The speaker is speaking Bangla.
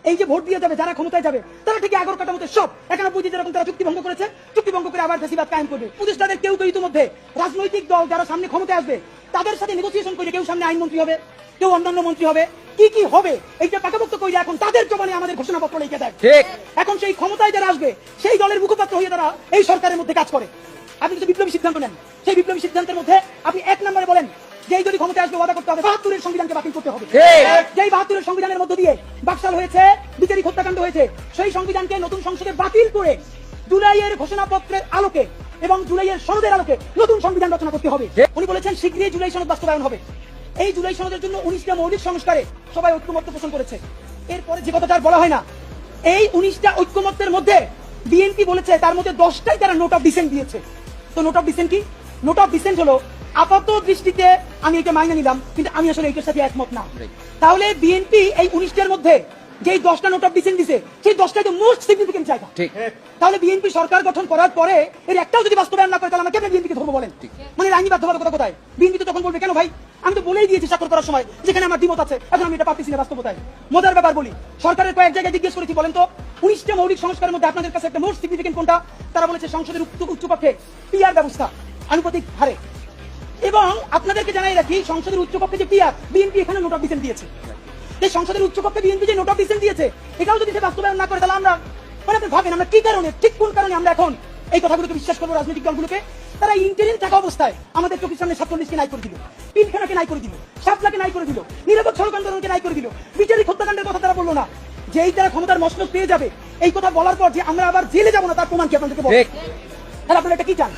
এই যে ভোট দিয়ে যাবে, যারা ক্ষমতায় যাবে, তারা ঠিক 11টার মধ্যে সব 91 যেরকম তারা চুক্তি ভঙ্গ করেছে, চুক্তি ভঙ্গ করে আবার ফ্যাসিবাদ কায়েম করবে। উপদেষ্টাদের কেউ কেউ ইতিমধ্যে রাজনৈতিক দল যারা সামনে ক্ষমতায় আসবে তাদের সাথে নেগোসিয়েশন করে কেউ সামনে আইনমন্ত্রী হবে, কেউ অন্যান্য মন্ত্রী হবে, কি কি হবে এইটা পাকাপোক্ত করে এখন তাদের জবানে আমাদের ঘোষণাপত্র লিখে দেয়। ঠিক। এখন সেই ক্ষমতায় যারা আসবে সেই দলের মুখপাত্র হয়ে তারা এই সরকারের মধ্যে কাজ করে। আপনি কিছু বিপ্লবী সিদ্ধান্ত নেন, সেই বিপ্লবী সিদ্ধান্তের মধ্যে আপনি 1 নম্বরে বলেন যে যদি ক্ষমতায় আসবে ওয়াদা করতে হবে 72-এর সংবিধানকে বাতিল করতে হবে। যেই 72-এর সংবিধানের মধ্য দিয়ে বাকশাল হয়েছে, বিচারিক হত্যাকাণ্ড হয়েছে, সেই সংবিধানকে নতুন সংসদে বাতিল করে জুলাইয়ের ঘোষণাপত্রের আলোকে এবং জুলাইয়ের সনদের আলোকে নতুন সংবিধান রচনা করতে হবে। উনি বলেছেন শীঘ্রই জুলাই সনদ বাস্তবায়ন হবে। এই জুলাই সনদের জন্য 19টা মৌলিক সংস্কারে সবাই ঐক্যমত্য পোষণ করেছে। এরপরে যে কথাটা আর বলা হয় না, এই 19টা ঐক্যমত্যের মধ্যে বিএনপি বলেছে তার মধ্যে 10টাই তারা নোট অফ ডিসেন্ট দিয়েছে। তো নোট অফ ডিসেন্ট কি? নোট অফ ডিসেন্ট হলো আপাত দৃষ্টিতে আমি এটা মাইনে নিলাম, কিন্তু আমি আসলে এটার সাথে একমত না। তাহলে বিএনপি এই 19টার মধ্যে যেই 10টা নোট অফ ডিসেন্ট দিছে সেই 10টাই তো মোস্ট সিগনিফিকেন্ট জায়গা। তাহলে বিএনপি সরকার গঠন করার পরে এর একটাও যদি বাস্তবায়ন না করে তাহলে আমরা কেন বিএনপিকে ধরবো বলেন? মানে আইনি বাধ্যবাধকতা কোথায়? বিএনপি তো তখন বলবে কেন ভাই, আমি তো বলেই দিয়েছি স্বাক্ষর করার সময় যেখানে আমার দ্বিমত আছে, এখন আমি এটা পাচ্ছি না বাস্তবতায়। মজার ব্যাপার বলি, সরকারের কয়েক জায়গায় জিজ্ঞেস করেছি বলেন তো 19টা মৌলিক সংস্কারের মধ্যে আপনাদের কাছে একটা মোস্ট সিগনিফিকেন্ট কোনটা? তারা বলেছে সংসদের উচ্চকক্ষে পিআর ব্যবস্থা আনুপাতিক হারে। এবং আপনাদেরকে জানাই রাখি সংসদের উচ্চকক্ষে যে পিআর, বিএনপি এখানে নোট অফ ডিসেন্ট দিয়েছে। এই সংসদের উচ্চকক্ষে বিএনপি যে নোট অফ ডিসেন্ট দিয়েছে এটাও যদি সে বাস্তবায়ন না করে তাহলে আমরা মানে আপনি ভাবেন আমরা কি কারণে, ঠিক কোন কারণে আমরা এখন এই কথাগুলোকে বিশ্বাস করবো? রাজনৈতিক দলগুলোকে তারা ইন্টারিম থাকা অবস্থায় আমাদের চোখের সামনে 47কে নাই করে দিল, পিলখানাকে নাই করে দিল, শাপলাকে নাই করে দিল, নিরাপদ সড়ক আন্দোলনকে নাই করে দিল, বিচারিক হত্যাকাণ্ডের কথা তারা বললো না। যেই তারা ক্ষমতার মসনদ পেয়ে যাবে এই কথা বলার পর যে আমরা আবার জেলে যাবো না তার প্রমাণ কি আপনাদেরকে বলবো? তাহলে আপনারা এটা কি চান?